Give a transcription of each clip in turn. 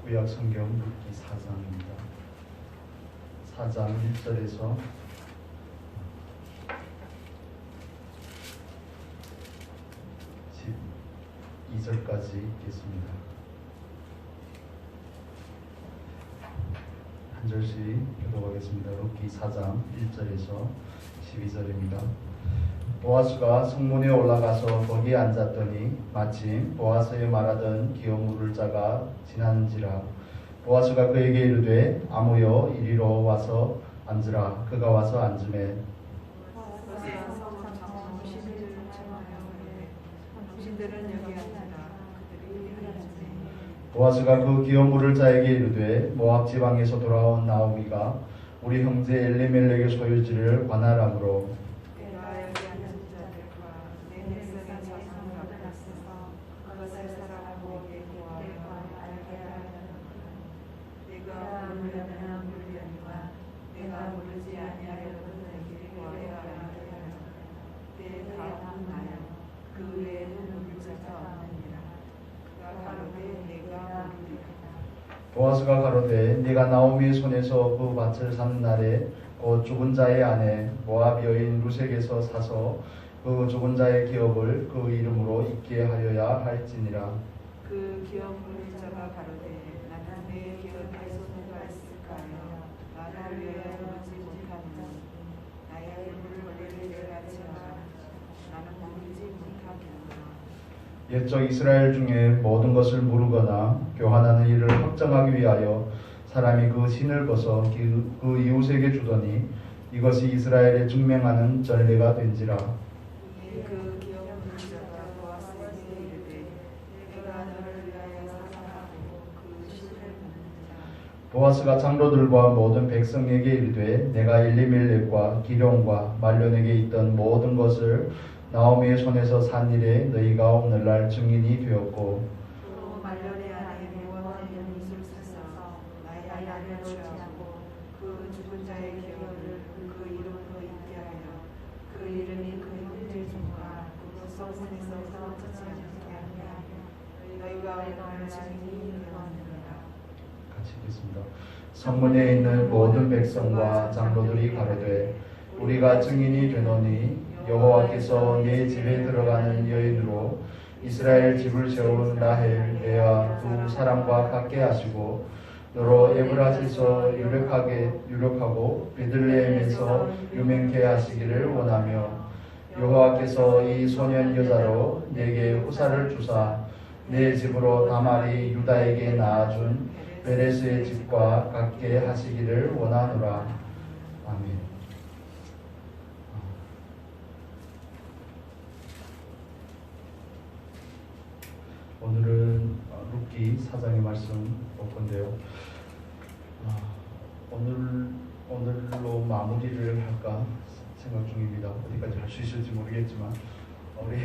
구약 성경 룻기 4장입니다. 4장 1절에서 12절까지 읽겠습니다. 한 절씩 읽어보겠습니다. 룻기 4장 1절에서 12절입니다. 보아스가 성문에 올라가서 거기에 앉았더니 마침 보아스의 말하던 기업 물을 자가 지나는지라. 보아스가 그에게 이르되 아무여 이리로 와서 앉으라. 그가 와서 앉으매 보아스가 그 기업 물을 자에게 이르되 모압 지방에서 돌아온 나오미가 우리 형제 엘리멜렉의 소유지를 관할하므로 보아스가 가로되 네가 나오미의 손에서 그 밭을 산 날에 그 죽은 자의 아내 모압 여인 루색에서 사서 그 죽은 자의 기업을 그 이름으로 있게 하여야 할지니라. 그 기업 물을 자가 가로되 나는 내 기업에 손해가 있을까요? 나를 위하여 모르지 못하는 나의 물을 원래를 내가 지어라. 나는 모르지 못하겠노라. 옛적 이스라엘 중에 모든 것을 모르거나 교환하는 일을 확정하기 위하여 사람이 그 신을 벗어 그 이웃에게 주더니 이것이 이스라엘에 증명하는 전례가 된지라. 그 기업 물을 자가 보아스에게 이르되 내가 너를 위하여 사상하고 그 신을 받는다. 보아스가 장로들과 모든 백성에게 이르되 내가 엘리멜렉과 기룡과 말론에게 있던 모든 것을 나오미의 손에서 산 일에 너희가 오늘날 증인이 되었고 또 말년의 아내 모압의 이웃을 사서 나의 아내를 취하고 그 죽은 자의 기업을 그 이름으로 있게 하여 그 이름이 그 형제 중과 그 성문에서 떨어지지 않게 하며 너희가 오늘 증인이 되었느니라. 같이 읽겠습니다. 성문에 있는 모든 백성과 장로들이 가로되 우리가 증인이 되노니 여호와께서 네 집에 들어가는 여인으로 이스라엘 집을 세운 라헬, 레아 두 사람과 같게 하시고 너로 에브라스에서 유력하고 베들레헴에서 유명케 하시기를 원하며 여호와께서 이 소년 여자로 내게 후사를 주사 내 집으로 다말이 유다에게 낳아준 베레스의 집과 같게 하시기를 원하노라. 아멘. 오늘은 룻기 4장의 말씀 볼 건데요. 오늘로 마무리를 할까 생각 중입니다. 어디까지 할 수 있을지 모르겠지만 우리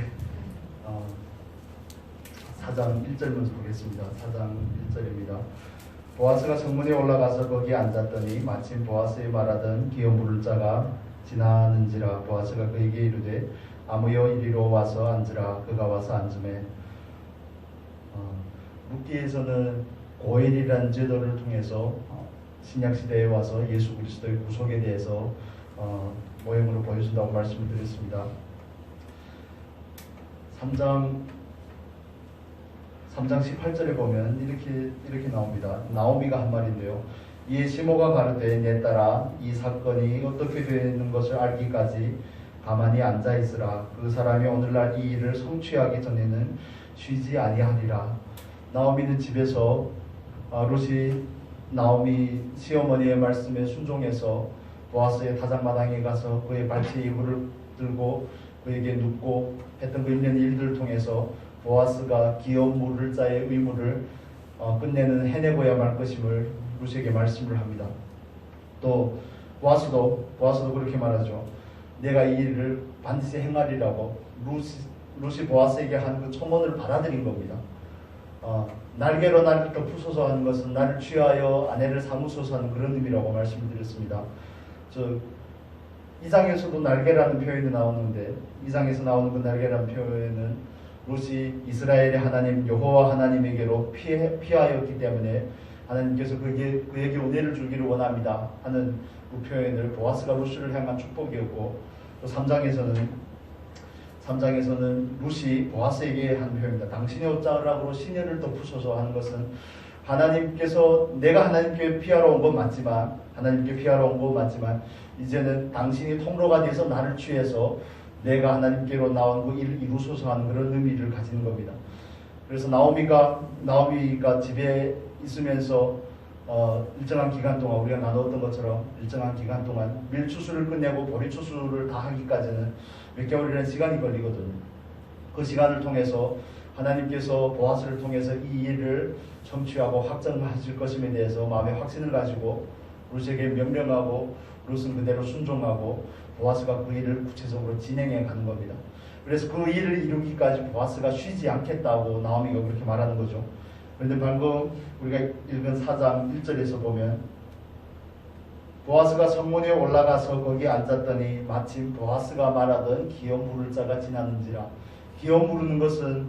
4장 1절 먼저 보겠습니다. 4장 1절입니다. 보아스가 성문에 올라가서 거기에 앉았더니 마침 보아스의 말하던 기업 물을 자가 지나는지라. 보아스가 그에게 이르되 아무여 이리로 와서 앉으라. 그가 와서 앉으매 룻기에서는 고엘이라는 제도를 통해서 신약시대에 와서 예수 그리스도의 구속에 대해서 모형으로 보여준다고 말씀을 드렸습니다. 3장 18절에 보면 이렇게 나옵니다. 나오미가 한 말인데요. 이에 시모가 가르되 내 딸아 이 사건이 어떻게 되는 것을 알기까지 가만히 앉아 있으라. 그 사람이 오늘날 이 일을 성취하기 전에는 쉬지 아니하리라. 나오미는 집에서 룻이 나오미 시어머니의 말씀에 순종해서 보아스의 타작마당에 가서 그의 발치에 이불을 들고 그에게 눕고 했던 그 있는 일들을 통해서 보아스가 기업 물을 자의 의무를 끝내는 해내고야 말 것임을 룻에게 말씀을 합니다. 또 보아스도 그렇게 말하죠. 내가 이 일을 반드시 행하리라고 룻이 보아스에게 한 그 첨언을 받아들인 겁니다. 날개로 나를 덮으소서 하는 것은 나를 취하여 아내를 삼으소서 하는 그런 의미라고 말씀을 드렸습니다. 2장에서도 날개라는 표현이 나오는데 2장에서 나오는 그 날개라는 표현은 룻이 이스라엘의 하나님 여호와 하나님에게로 피하였기 때문에 하나님께서 그에게 은혜를 주기를 원합니다 하는 그 표현을 보아스가 루시를 향한 축복이었고, 또 3장에서는 루시 보아스에게 한 표현입니다. 당신의 옷자락으로 시내를 덮으소서 하는 것은 하나님께서 내가 하나님께 피하러 온 건 맞지만 이제는 당신이 통로가 돼서 나를 취해서 내가 하나님께로 나온 그 일을 이루소서 하는 그런 의미를 가지는 겁니다. 그래서 나오미가 집에 있으면서 일정한 기간 동안, 우리가 나누었던 것처럼 일정한 기간 동안 밀추수를 끝내고 보리추수를 다 하기까지는 몇 개월이라는 시간이 걸리거든요. 그 시간을 통해서 하나님께서 보아스를 통해서 이 일을 성취하고 확정하실 것임에 대해서 마음의 확신을 가지고 룻에게 명령하고, 룻은 그대로 순종하고 보아스가 그 일을 구체적으로 진행해 가는 겁니다. 그래서 그 일을 이루기까지 보아스가 쉬지 않겠다고 나오미가 그렇게 말하는 거죠. 그런데 방금 우리가 읽은 4장 1절에서 보면 보아스가 성문에 올라가서 거기 앉았더니 마침 보아스가 말하던 기업 부를 자가 지나는지라. 기업 부르는 것은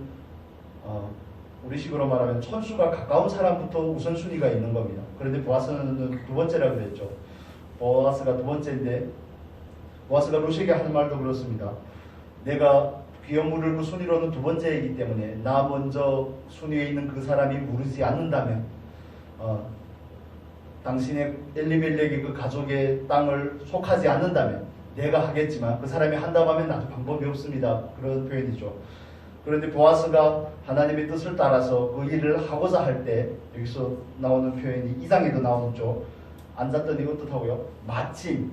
우리식으로 말하면 천수가 가까운 사람부터 우선순위가 있는 겁니다. 그런데 보아스는 두 번째라 그랬죠. 보아스가 두 번째인데, 보아스가 룻에게 하는 말도 그렇습니다. 내가 귀여 물을 그 순위로는 두 번째이기 때문에 나 먼저 순위에 있는 그 사람이 무르지 않는다면, 당신의 엘리멜렉의 그 가족의 땅을 속하지 않는다면 내가 하겠지만 그 사람이 한다고 하면 나도 방법이 없습니다. 그런 표현이죠. 그런데 보아스가 하나님의 뜻을 따라서 그 일을 하고자 할 때, 여기서 나오는 표현이 2장에도 나오죠. 앉았더니 어떻다고요? 마침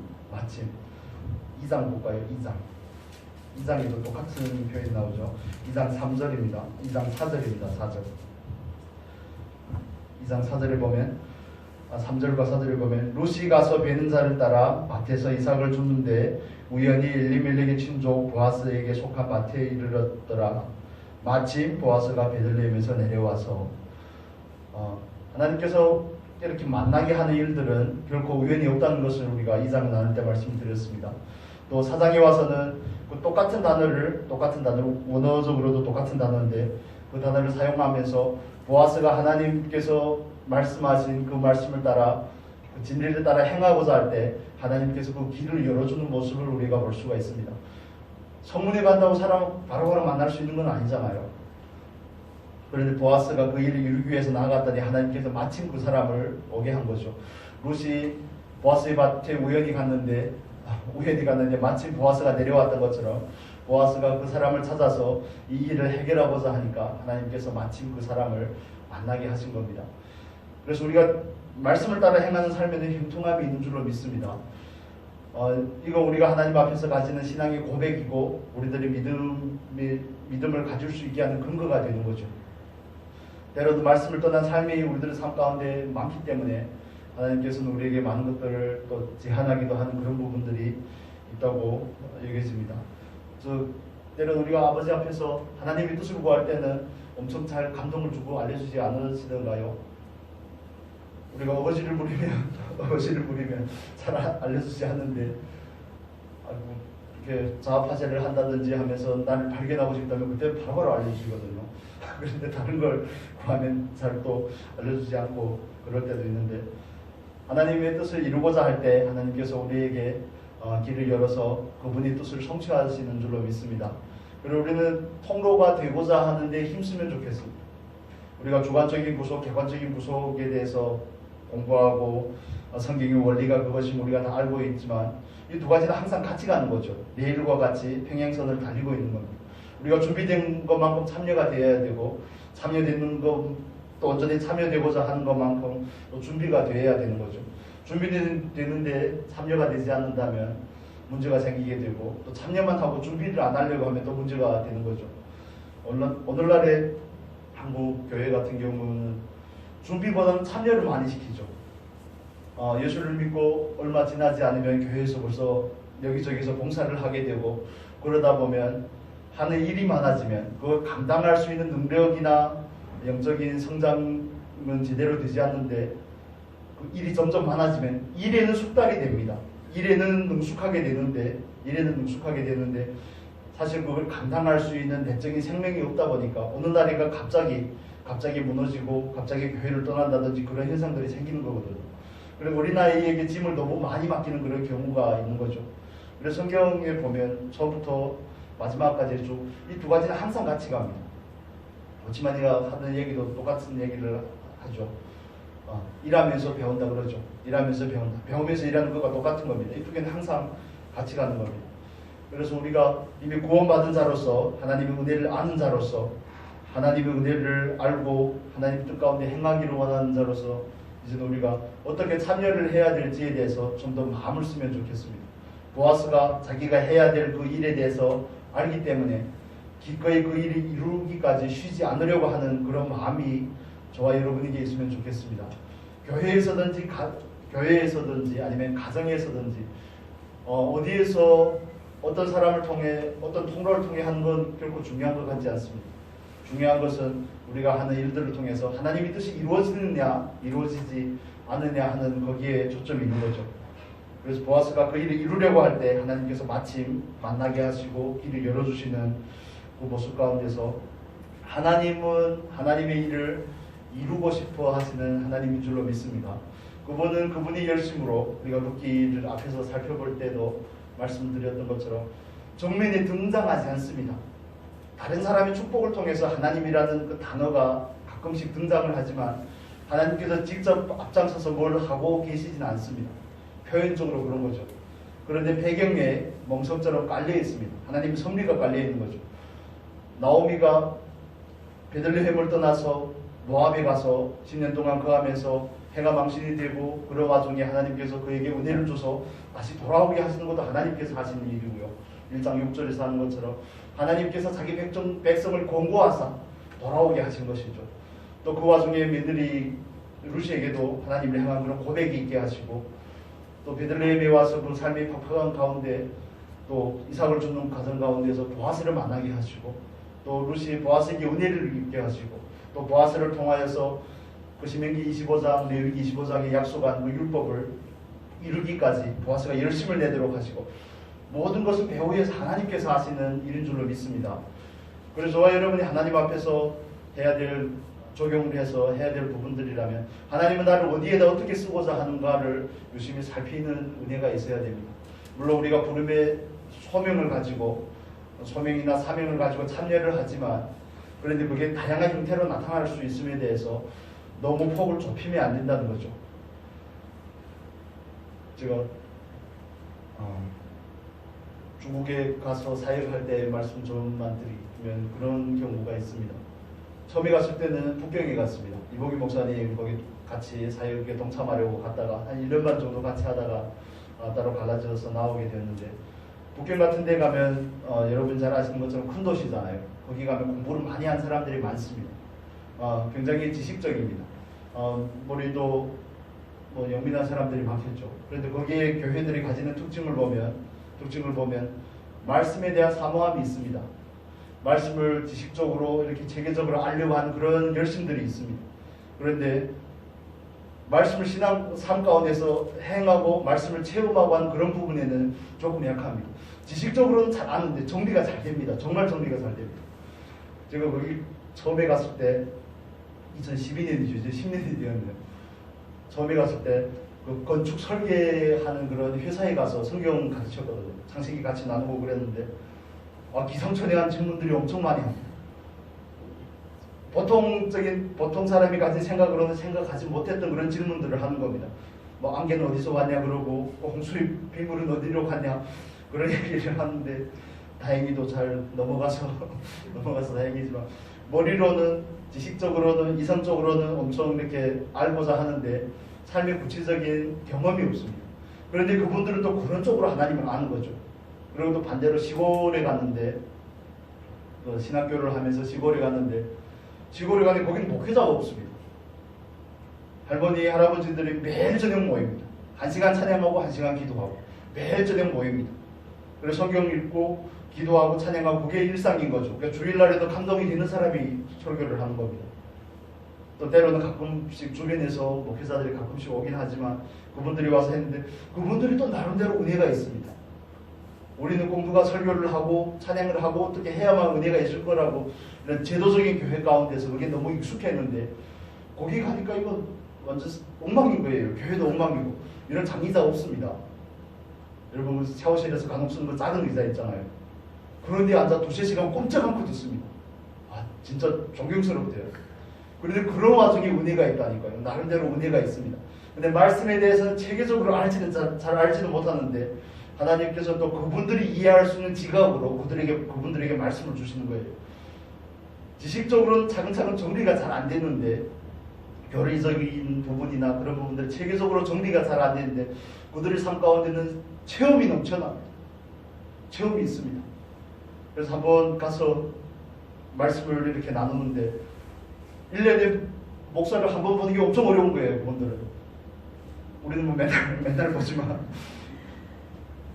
2장 볼까요? 2장에도 똑같은 표현이 나오죠. 2장 3절입니다. 2장 4절입니다. 2장 4절에 보면 3절과 4절에 보면 룻이 가서 베는 자를 따라 밭에서 이삭을 줍는데 우연히 엘리멜렉의 친족 보아스에게 속한 밭에 이르렀더라. 마침 보아스가 베들레헴에서 내려와서, 하나님께서 이렇게 만나게 하는 일들은 결코 우연이 없다는 것을 우리가 2장을 나눌 때 말씀드렸습니다. 또 4장에 와서는 그 똑같은 단어를 원어적으로도 똑같은 단어인데 그 단어를 사용하면서 보아스가 하나님께서 말씀하신 그 말씀을 따라, 그 진리를 따라 행하고자 할 때 하나님께서 그 길을 열어주는 모습을 우리가 볼 수가 있습니다. 성문에 간다고 사람 바로바로 만날 수 있는 건 아니잖아요. 그런데 보아스가 그 일을 이루기 위해서 나아갔더니 하나님께서 마침 그 사람을 오게 한 거죠. 룻이 보아스의 밭에 우연히 갔는데 마침 보아스가 내려왔던 것처럼 보아스가 그 사람을 찾아서 이 일을 해결하고자 하니까 하나님께서 마침 그 사람을 만나게 하신 겁니다. 그래서 우리가 말씀을 따라 행하는 삶에는 형통함이 있는 줄로 믿습니다. 이거 우리가 하나님 앞에서 가지는 신앙의 고백이고 우리들의 믿음을 가질 수 있게 하는 근거가 되는 거죠. 때로도 말씀을 떠난 삶이 우리들의 삶 가운데 많기 때문에 하나님께서는 우리에게 많은 것들을 또 제한하기도 하는 그런 부분들이 있다고 여겨집니다. 때로 우리가 아버지 앞에서 하나님의 뜻을 구할 때는 엄청 잘 감동을 주고 알려주지 않으시던가요? 우리가 어거지를 부리면 잘 알려주지 않는데, 이렇게 자아파제를 한다든지 하면서 나를 발견하고 싶다면 그때 바로바로 알려주시거든요. 그런데 다른 걸 구하면 잘 또 알려주지 않고 그럴 때도 있는데, 하나님의 뜻을 이루고자 할 때 하나님께서 우리에게 길을 열어서 그분의 뜻을 성취하시는 줄로 믿습니다. 그리고 우리는 통로가 되고자 하는데 힘쓰면 좋겠습니다. 우리가 주관적인 구속, 객관적인 구속에 대해서 공부하고 성경의 원리가 그것이 우리가 다 알고 있지만 이 두 가지는 항상 같이 가는 거죠. 레일과 같이 평행선을 달리고 있는 겁니다. 우리가 준비된 것만큼 참여가 되어야 되고, 참여되는 것, 또 온전히 참여되고자 하는 것만큼 또 준비가 되어야 되는 거죠. 준비되는데 참여가 되지 않는다면 문제가 생기게 되고, 또 참여만 하고 준비를 안 하려고 하면 또 문제가 되는 거죠. 오늘날의 한국 교회 같은 경우는 준비보다는 참여를 많이 시키죠. 예수를 믿고 얼마 지나지 않으면 교회에서 벌써 여기저기서 봉사를 하게 되고, 그러다 보면 하는 일이 많아지면 그걸 감당할 수 있는 능력이나 영적인 성장은 제대로 되지 않는데, 그 일이 점점 많아지면 일에는 숙달이 됩니다. 일에는 능숙하게 되는데 사실 그걸 감당할 수 있는 내적인 생명이 없다 보니까 어느 날인가 갑자기 갑자기 무너지고 갑자기 교회를 떠난다든지 그런 현상들이 생기는 거거든요. 그리고 어린아이에게 짐을 너무 많이 맡기는 그런 경우가 있는 거죠. 그래서 성경에 보면 처음부터 마지막까지 쭉 이 두 가지는 항상 같이 갑니다. 오치마니가 하는 얘기도 똑같은 얘기를 하죠. 일하면서 배운다 그러죠. 일하면서 배운다. 배우면서 일하는 것과 똑같은 겁니다. 이 두 개는 항상 같이 가는 겁니다. 그래서 우리가 이미 구원받은 자로서 하나님의 은혜를 아는 자로서 하나님의 은혜를 알고 하나님 뜻 가운데 행하기를 원하는 자로서 이제 우리가 어떻게 참여를 해야 될지에 대해서 좀 더 마음을 쓰면 좋겠습니다. 보아스가 자기가 해야 될 그 일에 대해서 알기 때문에 기꺼이 그 일을 이루기까지 쉬지 않으려고 하는 그런 마음이 저와 여러분에게 있으면 좋겠습니다. 교회에서든지 아니면 가정에서든지 어디에서 어떤 사람을 통해 어떤 통로를 통해 하는 건 결코 중요한 것 같지 않습니다. 중요한 것은 우리가 하는 일들을 통해서 하나님의 뜻이 이루어지느냐 이루어지지 않느냐 하는 거기에 초점이 있는 거죠. 그래서 보아스가 그 일을 이루려고 할 때 하나님께서 마침 만나게 하시고 길을 열어주시는 그 모습 가운데서 하나님은 하나님의 일을 이루고 싶어 하시는 하나님인 줄로 믿습니다. 그분은 그분의 열심으로 우리가 룻기를 앞에서 살펴볼 때도 말씀드렸던 것처럼 정면에 등장하지 않습니다. 다른 사람의 축복을 통해서 하나님이라는 그 단어가 가끔씩 등장을 하지만 하나님께서 직접 앞장서서 뭘 하고 계시지는 않습니다. 표현적으로 그런 거죠. 그런데 배경에 멍석처럼 깔려 있습니다. 하나님의 섭리가 깔려 있는 거죠. 나오미가 베들레헴을 떠나서 모압에 가서 10년 동안 거하면서 해가 망신이 되고 그런 와중에 하나님께서 그에게 은혜를 줘서 다시 돌아오게 하시는 것도 하나님께서 하시는 일이고요. 1장 6절에서 하는 것처럼 하나님께서 자기 백성을 권고하사 돌아오게 하신 것이죠. 또 그 와중에 며느리 루시에게도 하나님을 향한 그런 고백이 있게 하시고 또 베들레헴에 와서 그 삶의 팍팍한 가운데 또 이삭을 주는 가정 가운데서 보아스를 만나게 하시고 또 루시 보아스에게 은혜를 입게 하시고 또 보아스를 통하여서 그 신명기 25장, 레위기 25장에 약속한 그 율법을 이루기까지 보아스가 열심을 내도록 하시고 모든 것은 배후에서 하나님께서 하시는 일인 줄로 믿습니다. 그래서 저와 여러분이 하나님 앞에서 해야 될 적용을 해서 해야 될 부분들이라면 하나님은 나를 어디에다 어떻게 쓰고자 하는가를 유심히 살피는 은혜가 있어야 됩니다. 물론 우리가 부름의 소명을 가지고 소명이나 사명을 가지고 참여를 하지만 그런데 그게 다양한 형태로 나타날 수 있음에 대해서 너무 폭을 좁히면 안 된다는 거죠. 제가 중국에 가서 사역할 때 말씀 좀만 드리면 그런 경우가 있습니다. 처음에 갔을 때는 북경에 갔습니다. 이복희 목사님 거기 같이 사역에 동참하려고 갔다가 한 1년 반 정도 같이 하다가 따로 갈라져서 나오게 되었는데 북경 같은 데 가면 여러분 잘 아시는 것처럼 큰 도시잖아요. 거기 가면 공부를 많이 한 사람들이 많습니다. 굉장히 지식적입니다. 머리도 영민한 사람들이 많겠죠. 그런데 거기에 교회들이 가지는 특징을 보면 말씀에 대한 사모함이 있습니다. 말씀을 지식적으로 이렇게 체계적으로 알려고 하는 그런 열심들이 있습니다. 그런데 말씀을 신앙 삶 가운데서 행하고 말씀을 체험하고 하는 그런 부분에는 조금 약합니다. 지식적으로는 잘 아는데 정리가 잘 됩니다. 정말 정리가 잘 됩니다. 제가 거기 처음에 갔을 때 2012년이죠. 이제 10년이 되었네요. 처음에 갔을 때 그 건축 설계하는 그런 회사에 가서 성경 가르쳤거든요. 창세기 같이 나누고 그랬는데 기상천외한 질문들이 엄청 많이 합니다. 보통 사람이 가진 생각으로는 생각하지 못했던 그런 질문들을 하는 겁니다. 뭐 안개는 어디서 왔냐 그러고 홍수의 빗물은 어디로 갔냐 그런 얘기를 하는데 다행히도 잘 넘어가서 다행이지만 머리로는 지식적으로는 이성적으로는 엄청 이렇게 알고자 하는데 삶의 구체적인 경험이 없습니다. 그런데 그분들은 또 그런 쪽으로 하나님을 아는 거죠. 그리고 또 반대로 시골에 갔는데 신학교를 하면서 시골에 갔는데 거기는 목회자가 없습니다. 할머니 할아버지들이 매일 저녁 모입니다. 1시간 찬양하고 1시간 기도하고 매일 저녁 모입니다. 그래서 성경 읽고 기도하고 찬양하고 그게 일상인 거죠. 그러니까 주일날에도 감동이 되는 사람이 설교를 하는 겁니다. 또 때로는 가끔씩 주변에서 목회자들이 가끔씩 오긴 하지만 그분들이 와서 했는데 그분들이 또 나름대로 은혜가 있습니다. 우리는 꼭 누가 설교를 하고 찬양을 하고 어떻게 해야만 은혜가 있을 거라고 이런 제도적인 교회 가운데서 그게 너무 익숙했는데 거기 가니까 이거 완전 엉망인 거예요. 교회도 엉망이고 이런 장의자 없습니다. 여러분 샤워실에서 간혹 쓰는 거 작은 의자 있잖아요. 그런데 앉아 2-3시간 꼼짝 않고 듣습니다. 아 진짜 존경스럽대요. 그런데 그런 와중에 은혜가 있다니까요. 나름대로 은혜가 있습니다. 근데 말씀에 대해서는 체계적으로 잘 알지도 못하는데 하나님께서 또 그분들이 이해할 수 있는 지각으로 그분들에게 말씀을 주시는 거예요. 지식적으로는 차근차근 정리가 잘 안 되는데 교리적인 부분이나 그런 부분들 체계적으로 정리가 잘 안 되는데 그들의 삶 가운데는 체험이 넘쳐납니다. 체험이 있습니다. 그래서 한번 가서 말씀을 이렇게 나누는데 1년에 목사를 한 번 보는 게 엄청 어려운 거예요. 그분들은. 우리는 뭐 맨날 보지만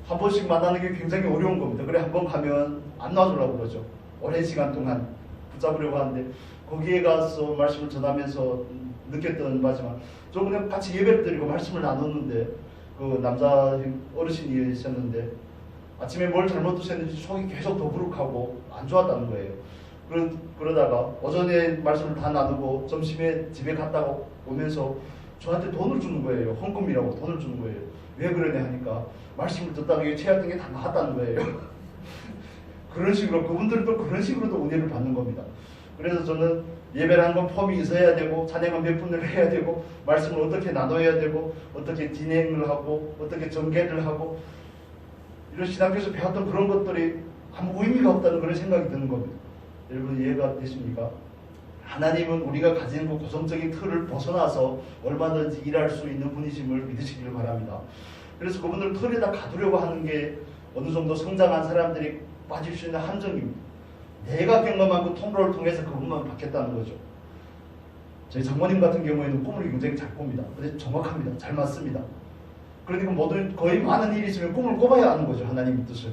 한 번씩 만나는 게 굉장히 어려운 겁니다. 그래 한 번 가면 안 놔주려고 그러죠. 오랜 시간 동안 붙잡으려고 하는데 거기에 가서 말씀을 전하면서 느꼈던 바지만 저번에 같이 예배를 드리고 말씀을 나눴는데 그 남자 어르신이셨는데 아침에 뭘 잘못 드셨는지 속이 계속 더부룩하고 안 좋았다는 거예요. 그러다가 오전에 말씀을 다 나누고 점심에 집에 갔다가 오면서 저한테 돈을 주는 거예요. 헌금이라고 돈을 주는 거예요. 왜 그러냐 하니까 말씀을 듣다가 이게 체했던 게 다 나았다는 거예요. 그런 식으로 그분들도 그런 식으로도 은혜를 받는 겁니다. 그래서 저는 예배라는 건 폼이 있어야 되고 찬양은 몇 분을 해야 되고 말씀을 어떻게 나눠야 되고 어떻게 진행을 하고 어떻게 전개를 하고 이런 신학교에서 배웠던 그런 것들이 아무 의미가 없다는 그런 생각이 드는 겁니다. 여러분 이해가 되십니까? 하나님은 우리가 가진 그 고성적인 틀을 벗어나서 얼마든지 일할 수 있는 분이심을 믿으시기를 바랍니다. 그래서 그분들 틀에다 가두려고 하는 게 어느 정도 성장한 사람들이 빠질 수 있는 함정입니다. 내가 경험한 그 통로를 통해서 그분만 받겠다는 거죠. 저희 장모님 같은 경우에는 꿈을 굉장히 잘 꿉니다. 근데 정확합니다. 잘 맞습니다. 그러니까 거의 많은 일이 있으면 꿈을 꿔봐야 하는 거죠. 하나님의 뜻을.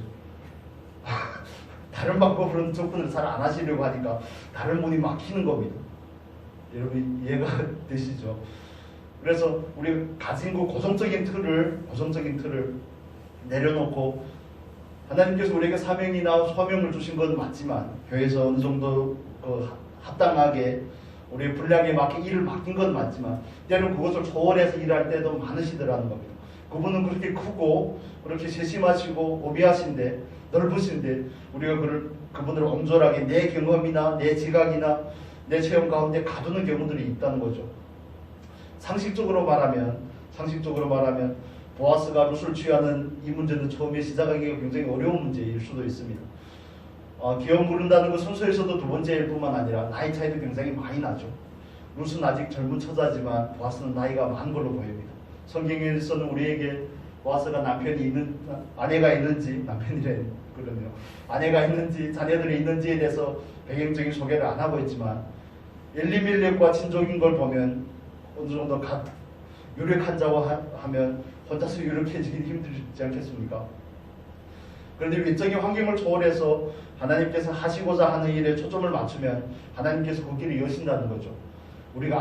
다른 방법으로는 접근을 잘 안 하시려고 하니까 다른 문이 막히는 겁니다. 여러분 이해가 되시죠? 그래서 우리 가진 그 고정적인 틀을 내려놓고 하나님께서 우리에게 사명이나 소명을 주신 건 맞지만 교회에서 어느 정도 합당하게 우리의 분량에 맞게 일을 맡긴 건 맞지만 때로는 그것을 초월해서 일할 때도 많으시더라는 겁니다. 그분은 그렇게 크고 그렇게 세심하시고 오비하신데 넓으신데 우리가 그분을 엄졸하게 내 경험이나 내 지각이나 내 체험 가운데 가두는 경우들이 있다는 거죠. 상식적으로 말하면 보아스가 룻을 취하는 이 문제는 처음에 시작하기가 굉장히 어려운 문제일 수도 있습니다. 기업 부른다는 건 순서에서도 2번째일 뿐만 아니라 나이 차이도 굉장히 많이 나죠. 룻은 아직 젊은 처자지만 보아스는 나이가 많은 걸로 보입니다. 성경에서는 우리에게 보아스가 아내가 있는지 아내가 있는지 자녀들이 있는지에 대해서 배경적인 소개를 안 하고 있지만 엘리멜렉과 친족인 걸 보면 어느 정도 유력한 자고 하면 혼자서 유력해지기 힘들지 않겠습니까? 그런데 외적인 환경을 초월해서 하나님께서 하시고자 하는 일에 초점을 맞추면 하나님께서 그 길을 여신다는 거죠. 우리가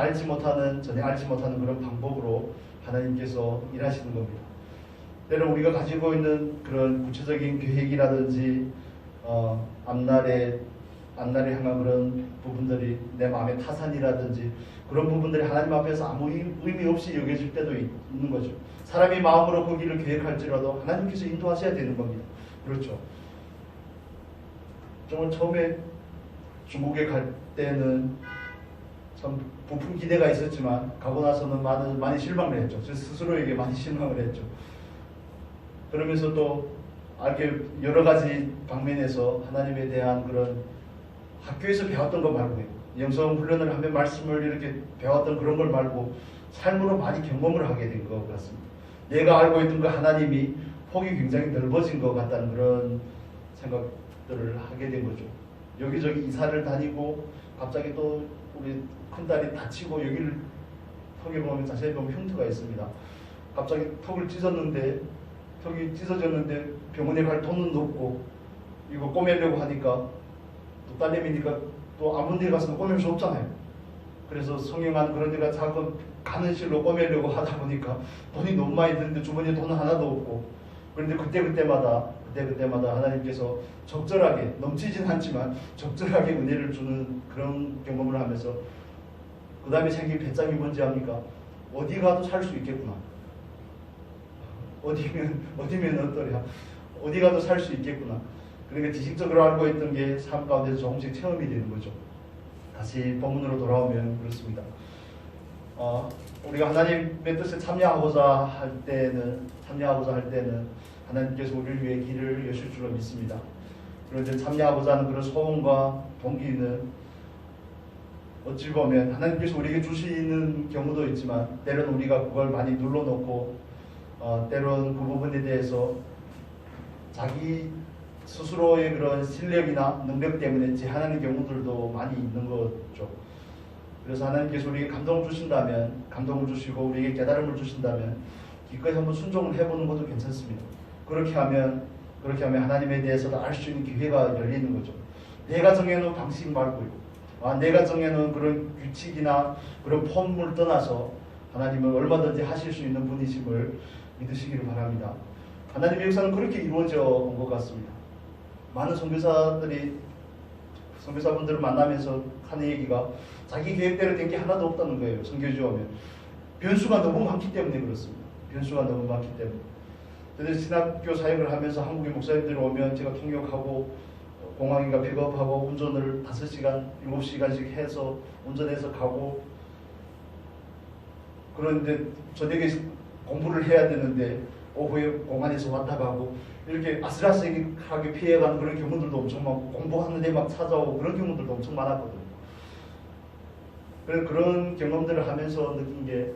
전혀 알지 못하는 그런 방법으로 하나님께서 일하시는 겁니다. 때로 우리가 가지고 있는 그런 구체적인 계획이라든지 앞날에 향한 그런 부분들이 내 마음의 타산이라든지 그런 부분들이 하나님 앞에서 아무 의미 없이 여겨질 때도 있는 거죠. 사람이 마음으로 그 길을 계획할지라도 하나님께서 인도하셔야 되는 겁니다. 그렇죠. 정말 처음에 중국에 갈 때는 참 부푼 기대가 있었지만 가고 나서는 많이 실망을 했죠. 제 스스로에게 많이 실망을 했죠. 그러면서 또 여러 가지 방면에서 하나님에 대한 그런 학교에서 배웠던 거 말고 영성 훈련을 하며 말씀을 이렇게 배웠던 그런 걸 말고 삶으로 많이 경험을 하게 된 것 같습니다. 내가 알고 있던 그 하나님이 폭이 굉장히 넓어진 것 같다는 그런 생각들을 하게 된 거죠. 여기저기 이사를 다니고 갑자기 또 우리 큰딸이 다치고 여기를 턱에 보면 자세히 보면 흉터가 있습니다. 갑자기 턱이 찢어졌는데 병원에 갈 돈은 없고 이거 꼬매려고 하니까 또 딸내미니까 또 아무 데 가서 꼬맬 수 없잖아요. 그래서 성형한 그런 데가 자꾸 가는 실로 꼬매려고 하다 보니까 돈이 너무 많이 드는데 주머니에 돈은 하나도 없고 그런데 그때마다 그때마다 하나님께서 적절하게, 넘치진 않지만 적절하게 은혜를 주는 그런 경험을 하면서 그 다음에 생긴 배짱이 뭔지 압니까? 어디 가도 살 수 있겠구나. 어디면 어떠랴. 어디 가도 살 수 있겠구나. 그러니까 지식적으로 알고 있던 게 삶 가운데서 조금씩 체험이 되는 거죠. 다시 본문으로 돌아오면 그렇습니다. 우리가 하나님의 뜻에 참여하고자 할 때는 하나님께서 우리를 위해 길을 여실 줄로 믿습니다. 그런데 참여하고자 하는 그런 소원과 동기는 어찌 보면 하나님께서 우리에게 주시는 경우도 있지만 때로는 우리가 그걸 많이 눌러놓고 때로는 그 부분에 대해서 자기 스스로의 그런 실력이나 능력 때문에 제한하는 경우들도 많이 있는 거죠. 그래서 하나님께서 우리에게 감동을 주신다면, 감동을 주시고 우리에게 깨달음을 주신다면 기꺼이 한번 순종을 해보는 것도 괜찮습니다. 그렇게 하면 하나님에 대해서도 알 수 있는 기회가 열리는 거죠. 내가 정해놓은 방식 말고요. 내가 정해놓은 그런 규칙이나 그런 폼을 떠나서 하나님은 얼마든지 하실 수 있는 분이심을 믿으시기를 바랍니다. 하나님의 역사는 그렇게 이루어져 온 것 같습니다. 많은 선교사분들을 만나면서 하는 얘기가 자기 계획대로 된 게 하나도 없다는 거예요. 선교지 오면 변수가 너무 많기 때문에 그렇습니다. 변수가 너무 많기 때문에. 그래서 신학교 사역을 하면서 한국의 목사님들이 오면 제가 통역하고 공항인가 픽업하고 운전을 5시간, 7시간씩 해서 운전해서 가고, 그런데 저녁에 공부를 해야 되는데 오후에 공항에서 왔다 가고 이렇게 아슬아슬하게 피해가는 그런 경우들도 엄청 많고, 공부하는데 막 찾아오고 그런 경우들도 엄청 많았거든요. 그래서 그런 경험들을 하면서 느낀 게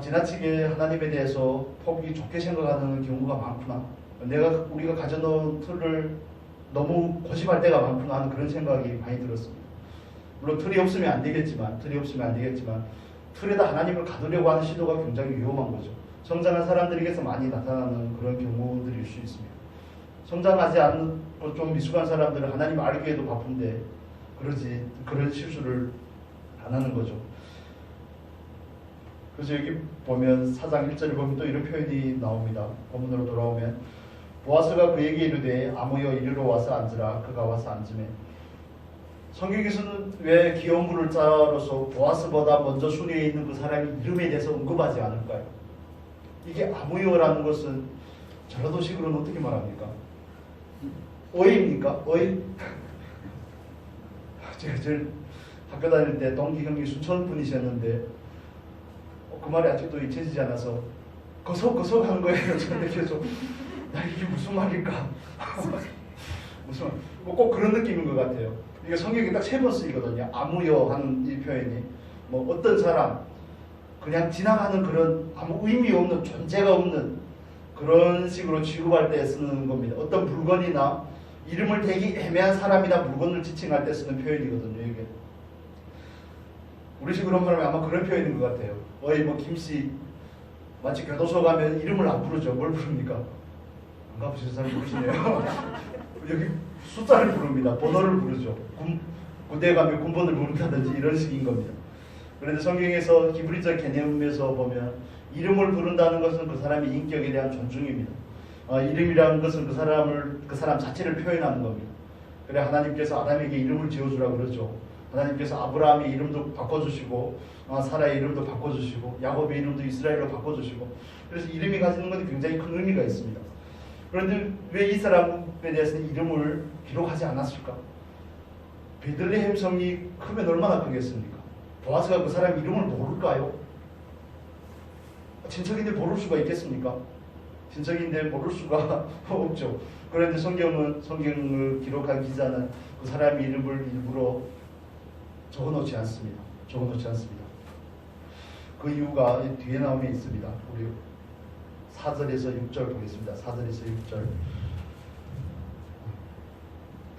지나치게 하나님에 대해서 포기 좋게 생각하는 경우가 많구나. 우리가 가져놓은 틀을 너무 고집할 때가 많구나 하는 그런 생각이 많이 들었습니다. 물론 틀이 없으면 안 되겠지만 틀에다 하나님을 가두려고 하는 시도가 굉장히 위험한 거죠. 성장한 사람들에게서 많이 나타나는 그런 경우들일 수 있습니다. 성장하지 않고 좀 미숙한 사람들은 하나님을 알기에도 바쁜데 그런 실수를 안 하는 거죠. 그래서 여기 보면 4장 1절을 보면 또 이런 표현이 나옵니다. 본문으로 돌아오면 보아스가 그에게 이르되 아무여 이리로 와서 앉으라. 그가 와서 앉으매. 성경에서는 왜 귀여운 부를자로서 보아스보다 먼저 순위에 있는 그 사람의 이름에 대해서 언급하지 않을까요? 이게 아무여라는 것은 전라도식으로는 어떻게 말합니까? 어입니까? 어이? 제가 학교 다닐 때 동기 형이 순천 분이셨는데 그 말이 아직도 잊혀지지 않아서 거석거석 하는 거예요. 저는 계속 이게 무슨 말일까? 꼭 그런 느낌인 것 같아요. 이게 성경에 딱 3번 쓰이거든요. 아무여 하는 이 표현이 어떤 사람 그냥 지나가는 그런 아무 의미 없는 존재가 없는 그런 식으로 취급할 때 쓰는 겁니다. 어떤 물건이나 이름을 대기 애매한 사람이나 물건을 지칭할 때 쓰는 표현이거든요. 이게 우리식으로 말하면 아마 그런 표현인 것 같아요. 김씨 마치 교도소 가면 이름을 안 부르죠. 뭘 부릅니까? 안 가보신 사람 모르시네요. 여기 숫자를 부릅니다. 번호를 부르죠. 군대에 가면 군번을 부른다든지 이런 식인 겁니다. 그런데 성경에서 히브리적 개념에서 보면 이름을 부른다는 것은 그 사람의 인격에 대한 존중입니다. 이름이라는 것은 그 사람 자체를 표현하는 겁니다. 그래 하나님께서 아담에게 이름을 지어주라 그러죠. 하나님께서 아브라함의 이름도 바꿔주시고 사라의 이름도 바꿔주시고 야곱의 이름도 이스라엘로 바꿔주시고, 그래서 이름이 가지는 것이 굉장히 큰 의미가 있습니다. 그런데 왜 이 사람에 대해서는 이름을 기록하지 않았을까? 베들레헴 성이 크면 얼마나 크겠습니까? 보아스가 그 사람 이름을 모를까요? 친척인데 모를 수가 있겠습니까? 친척인데 모를 수가 없죠. 그런데 성경을 기록한 기자는 그 사람의 이름을 일부러 적어놓지 않습니다. 그 이유가 뒤에 나오면 있습니다. 우리 4절에서 6절 보겠습니다. 4절에서 6절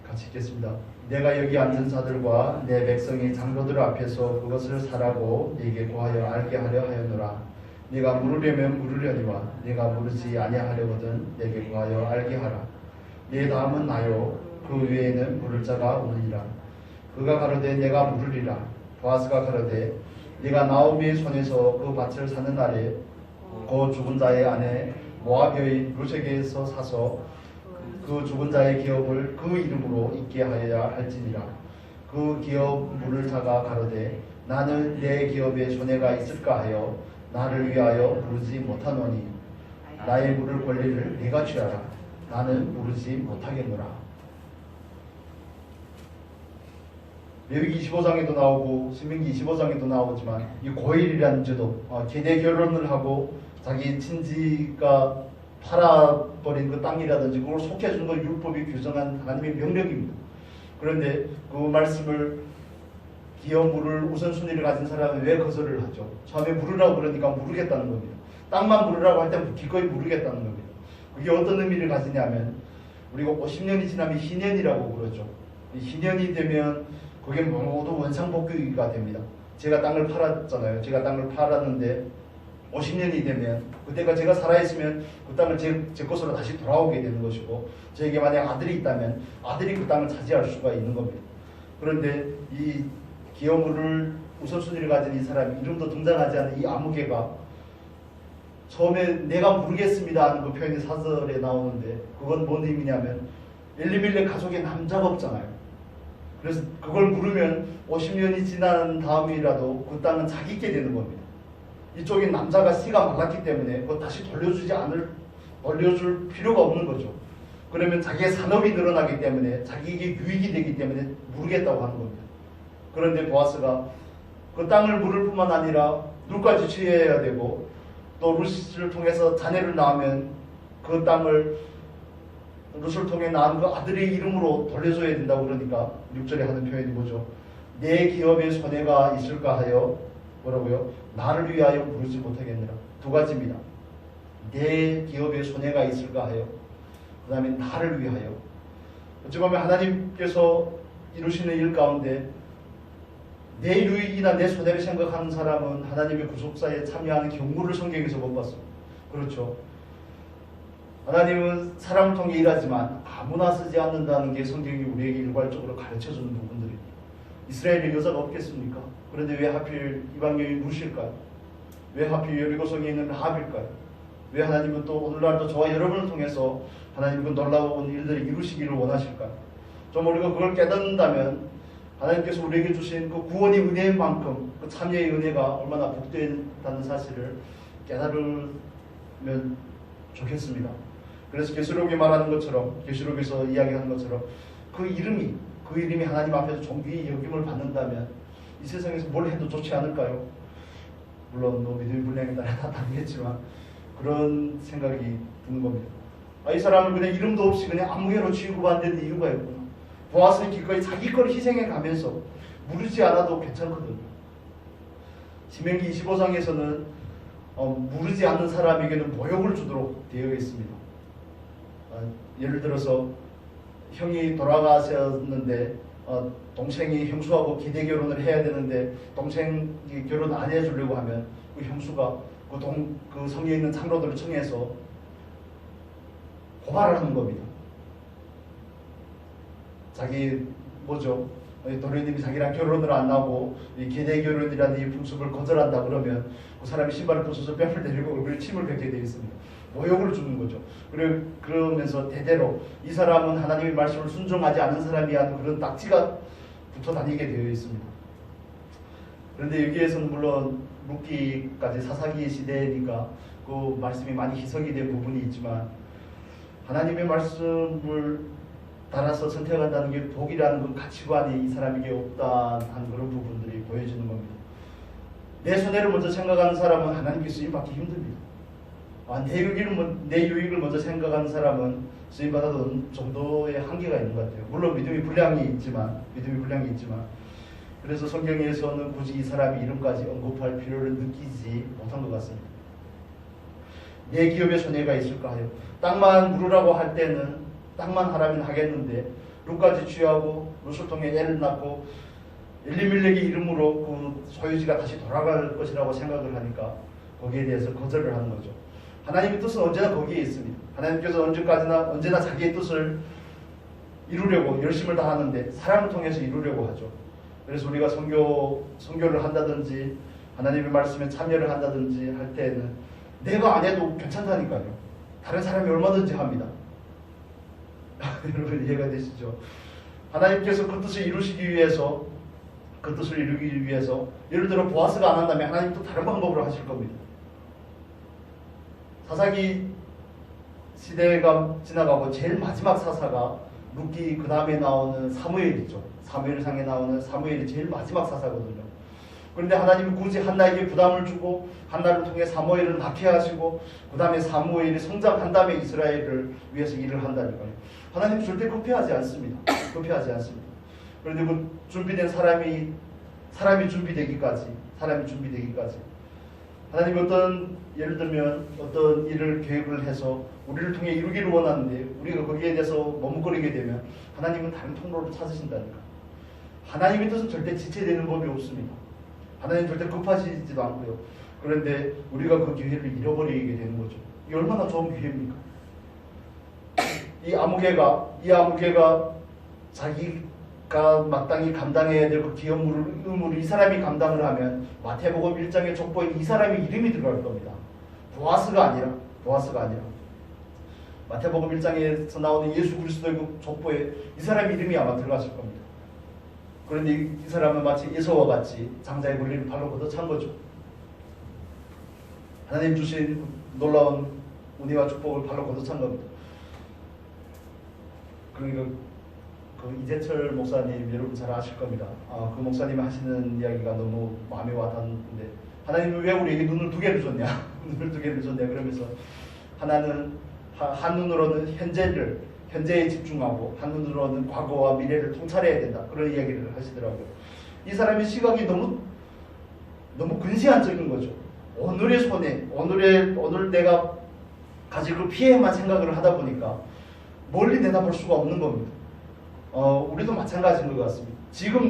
같이 읽겠습니다. 내가 여기 앉은 자들과 내 백성이 장로들 앞에서 그것을 사라고 네게 고하여 알게 하려 하였노라. 네가 물으려면 물으려니와 네가 물으지 아니하려거든 내게 고하여 알게 하라. 네 다음은 나요. 그 외에는 물을 자가 없느니라. 그가 가로되 내가 물으리라. 보아스가 가로되 네가 나오미의 손에서 그 밭을 사는 날에 그 죽은 자의 아내 모압 여인 룻에게서 사서 그 죽은 자의 기업을 그 이름으로 있게 하여야 할지니라. 그 기업 물을 타가 가로되 나는 내 기업에 손해가 있을까 하여 나를 위하여 부르지 못하노니 나의 물을 권리를 네가 취하라. 나는 부르지 못하겠노라. 레위기 25장에도 나오고 신명기 25장에도 나오지만 이 고일이라는 제도, 계대 결혼을 하고 자기 친지가 팔아버린 그 땅이라든지 그걸 속해주는 걸 율법이 규정한 하나님의 명령입니다. 그런데 그 말씀을 기업 물을 우선순위를 가진 사람은 왜 거절을 하죠? 처음에 물으라고 그러니까 물으겠다는 겁니다. 땅만 물으라고 할 때 기꺼이 물으겠다는 겁니다. 그게 어떤 의미를 가지냐면 우리가 50년이 지나면 희년이라고 그러죠. 희년이 되면 그게 모두 원상복귀가 됩니다. 제가 땅을 팔았잖아요. 제가 땅을 팔았는데 50년이 되면 그때가 제가 살아있으면 그 땅을 제 것으로 다시 돌아오게 되는 것이고 저에게 만약 아들이 있다면 아들이 그 땅을 차지할 수가 있는 겁니다. 그런데 이 기업물을 우선순위를 가진 이 사람이 이름도 등장하지 않은 이 아무개가 처음에 내가 모르겠습니다 하는 그 표현이 사설에 나오는데 그건 뭔 의미냐면 엘리멜렉 가족에 남자가 없잖아요. 그래서 그걸 물으면 50년이 지난 다음이라도 그 땅은 자기께 되는 겁니다. 이쪽에 남자가 씨가 말랐기 때문에 그거 다시 돌려줄 필요가 없는 거죠. 그러면 자기의 산업이 늘어나기 때문에 자기에게 유익이 되기 때문에 물겠다고 하는 겁니다. 그런데 보아스가 그 땅을 물을 뿐만 아니라 룻까지 취해야 되고 또 룻을 통해서 자녀를 낳으면 그 땅을 룻을 통해 낳은 그 아들의 이름으로 돌려줘야 된다고 그러니까 6절에 하는 표현이 뭐죠? 내 기업에 손해가 있을까 하여 뭐라고요? 나를 위하여 부르지 못하겠느라. 두 가지입니다. 내 기업에 손해가 있을까 하여 그 다음에 나를 위하여. 어찌 보면 하나님께서 이루시는 일 가운데 내 유익이나 내 손해를 생각하는 사람은 하나님의 구속사에 참여하는 경우를 성경에서 못 봤습니다. 그렇죠. 하나님은 사람을 통해 일하지만 아무나 쓰지 않는다는 게 성경이 우리에게 일괄적으로 가르쳐주는 부분들입니다. 이스라엘에 여자가 없겠습니까? 그런데 왜 하필 이방 여인 룻일까요? 왜 하필 여리고성에 있는 라합일까요? 왜 하나님은 또 오늘날도 저와 여러분을 통해서 하나님 그 놀라운 일들을 이루시기를 원하실까요? 좀 우리가 그걸 깨닫는다면 하나님께서 우리에게 주신 그 구원의 은혜인 만큼 그 참여의 은혜가 얼마나 복되다는 사실을 깨달으면 좋겠습니다. 그래서 계시록이 말하는 것처럼, 계시록에서 이야기하는 것처럼 그 이름이 하나님 앞에서 존귀히 여김을 받는다면 이 세상에서 뭘 해도 좋지 않을까요? 물론 믿음의 분량에 따라 다 다르겠지만 그런 생각이 드는 겁니다. 이 사람은 그냥 이름도 없이 그냥 아무개로 취급받는 이유가 있구나. 보아스는 기꺼이 자기 걸 희생해 가면서 물으지 않아도 괜찮거든요. 신명기 25장에서는 물으지 않는 사람에게는 모욕을 주도록 되어 있습니다. 예를 들어서 형이 돌아가셨는데 동생이 형수하고 기대 결혼을 해야 되는데 동생이 결혼 안 해주려고 하면 그 형수가 그 성에 있는 장로들을 청해서 고발을 하는 겁니다. 자기 도련님이 자기랑 결혼을 안 하고 이 기대 결혼이라는 이 풍습을 거절한다 그러면 그 사람이 신발을 벗어서 뺨을 때리고 얼굴에 침을 뱉게 되어 있습니다. 모욕을 주는 거죠. 그러면서 대대로 이 사람은 하나님의 말씀을 순종하지 않은 사람이야 하는 그런 딱지가 붙어 다니게 되어 있습니다. 그런데 여기에서는 물론 룻기까지 사사기 시대니까 그 말씀이 많이 희석이 된 부분이 있지만 하나님의 말씀을 따라서 선택한다는 게 복이라는 그 가치관이 이 사람에게 없다는 그런 부분들이 보여지는 겁니다. 내 손해를 먼저 생각하는 사람은 하나님께 쓰임받기 힘듭니다. 내 유익을 먼저 생각하는 사람은 쓰임받아도 어느 정도의 한계가 있는 것 같아요. 물론 믿음이 분량이 있지만 그래서 성경에서는 굳이 이 사람의 이름까지 언급할 필요를 느끼지 못한 것 같습니다. 내 기업에 손해가 있을까 하여 땅만 물으라고 할 때는 땅만 하라면 하겠는데 룻까지 취하고 룻을 통해 애를 낳고 엘리멜렉의 이름으로 그 소유지가 다시 돌아갈 것이라고 생각을 하니까 거기에 대해서 거절을 하는 거죠. 하나님의 뜻은 언제나 거기에 있습니다. 하나님께서 언제나 자기의 뜻을 이루려고 열심을 다하는데 사람을 통해서 이루려고 하죠. 그래서 우리가 선교를 한다든지 하나님의 말씀에 참여를 한다든지 할 때는 내가 안 해도 괜찮다니까요. 다른 사람이 얼마든지 합니다. 여러분 이해가 되시죠? 하나님께서 그 뜻을 이루시기 위해서, 그 뜻을 이루기 위해서 예를 들어 보아스가 안 한다면 하나님 또 다른 방법으로 하실 겁니다. 사사기 시대가 지나가고 제일 마지막 사사가 룻기 그 다음에 나오는 사무엘이죠. 사무엘상에 나오는 사무엘이 제일 마지막 사사거든요. 그런데 하나님이 굳이 한나에게 부담을 주고 한나를 통해 사무엘을 낳게 하시고 그 다음에 사무엘이 성장한 다음에 이스라엘을 위해서 일을 한다니까요. 하나님 절대 급해하지 않습니다. 급해하지 않습니다. 그런데 그 준비된 사람이 준비되기까지 하나님이 예를 들면 어떤 일을 계획을 해서 우리를 통해 이루기를 원하는데 우리가 거기에 대해서 머뭇거리게 되면 하나님은 다른 통로를 찾으신다니까. 하나님의 뜻은 절대 지체되는 법이 없습니다. 하나님 절대 급하시지도 않고요. 그런데 우리가 그 기회를 잃어버리게 되는 거죠. 이게 얼마나 좋은 기회입니까? 이 아무개가 자기가 마땅히 감당해야 될 그 기업 의무를 이 사람이 감당을 하면 마태복음 1장의 족보에 이 사람의 이름이 들어갈 겁니다. 보아스가 아니라 마태복음 1장에서 나오는 예수 그리스도의 그 족보에 이 사람의 이름이 아마 들어갔을 겁니다. 그런데 이 사람은 마치 에서와 같이 장자의 권리를 발로 걷어찬 거죠. 하나님 주신 놀라운 은혜와 축복을 발로 걷어찬 겁니다. 그러니까 그 이재철 목사님 여러분 잘 아실 겁니다. 그 목사님이 하시는 이야기가 너무 마음에 와닿는데 하나님은 왜 우리에게 눈을 두 개를 줬냐? 눈을 두 개를 줬냐? 그러면서 하나는 한 눈으로는 현재에 집중하고 한 눈으로는 과거와 미래를 통찰해야 된다. 그런 이야기를 하시더라고요. 이 사람의 시각이 너무 근시안적인 거죠. 오늘의 손해, 오늘 내가 가질 그 피해만 생각을 하다 보니까 멀리 내다볼 수가 없는 겁니다. 우리도 마찬가지인 것 같습니다. 지금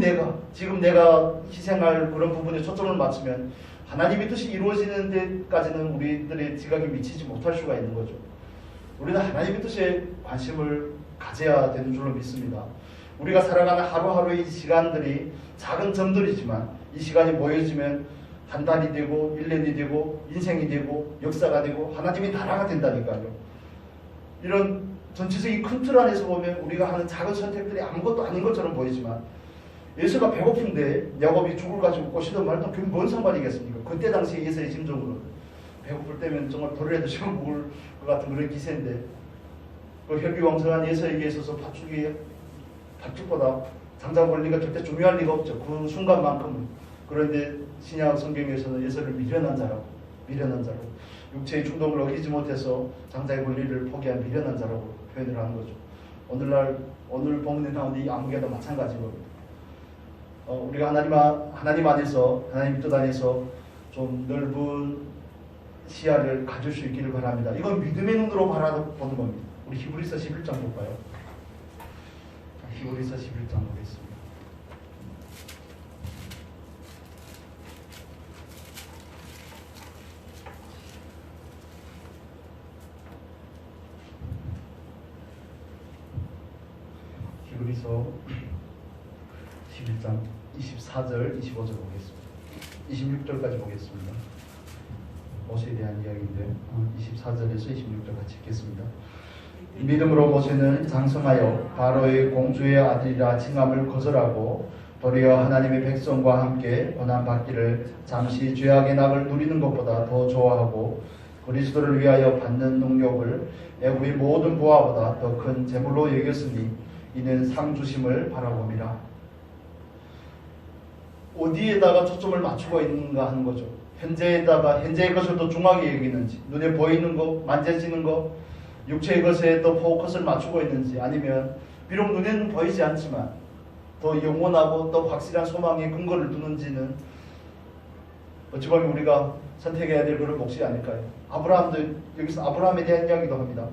내가 희생할 그런 부분에 초점을 맞추면 하나님의 뜻이 이루어지는 데까지는 우리들의 지각이 미치지 못할 수가 있는 거죠. 우리는 하나님의 뜻에 관심을 가져야 되는 줄로 믿습니다. 우리가 살아가는 하루하루의 시간들이 작은 점들이지만 이 시간이 모여지면 한 달이 되고 1년이 되고 인생이 되고 역사가 되고 하나님의 나라가 된다니까요. 이런 전체적인 큰 틀 안에서 보면 우리가 하는 작은 선택들이 아무것도 아닌 것처럼 보이지만 예수가 배고픈데 야곱이 죽을 가지고 꼬시든 말든 그게 뭔 상관이겠습니까? 그때 당시에 예수의 심정으로 배고플 때면 정말 돌이라도 씹어 먹을 것 같은 그런 기세인데 그 혈기왕성한 예수에게 있어서 팥죽보다 장자 권리가 절대 중요할 리가 없죠. 그 순간만큼은. 그런데 신약 성경에서는 예수를 미련한 자라고 육체의 충동을 어기지 못해서 장자의 권리를 포기한 미련한 자라고 표현을 하는 거죠. 오늘 본문에 나오는 이 아무개도 마찬가지인 겁니다. 우리가 하나님 안에서 하나님 뜻 안에서 좀 넓은 시야를 가질 수 있기를 바랍니다. 이건 믿음의 눈으로 바라보는 겁니다. 우리 히브리서 11장 볼까요? 히브리서 11장 보겠습니다. 히브리서 11장 24절, 25절 보겠습니다. 26절까지 보겠습니다. 모세에 대한 이야기인데 24절에서 26절 같이 읽겠습니다. 믿음으로 모세는 장성하여 바로의 공주의 아들이라 칭함을 거절하고 도리어 하나님의 백성과 함께 고난받기를 잠시 죄악의 낙을 누리는 것보다 더 좋아하고 그리스도를 위하여 받는 능력을 애굽의 모든 부하보다 더 큰 재물로 여겼으니 이는 상 주심을 바라봅니다. 어디에다가 초점을 맞추고 있는가 하는 거죠. 현재의 것을 더 중하게 여기는지, 눈에 보이는 것, 만져지는 것, 육체의 것에 더 포커스를 맞추고 있는지, 아니면 비록 눈에는 보이지 않지만 더 영원하고 더 확실한 소망의 근거를 두는지는 어찌 보면 우리가 선택해야 될 그런 몫이 아닐까요? 여기서 아브라함에 대한 이야기도 합니다.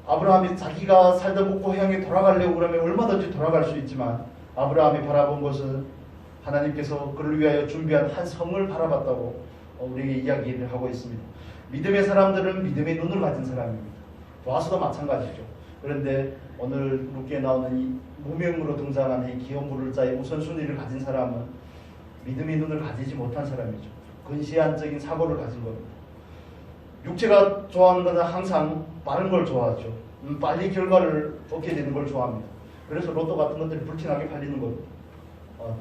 아브라함이 자기가 살던 목고 향해 돌아가려고 그러면 얼마든지 돌아갈 수 있지만 아브라함이 바라본 것은 하나님께서 그를 위하여 준비한 한 성을 바라봤다고 우리에게 이야기를 하고 있습니다. 믿음의 사람들은 믿음의 눈을 가진 사람입니다. 보아스도 마찬가지죠. 그런데 오늘 룻기에 나오는 이 무명으로 등장하는 이 기업 물을 자의 우선순위를 가진 사람은 믿음의 눈을 가지지 못한 사람이죠. 근시안적인 사고를 가진 겁니다. 육체가 좋아하는 것은 항상 빠른 걸 좋아하죠. 빨리 결과를 얻게 되는 걸 좋아합니다. 그래서 로또 같은 것들이 불티나게 팔리는 겁니다.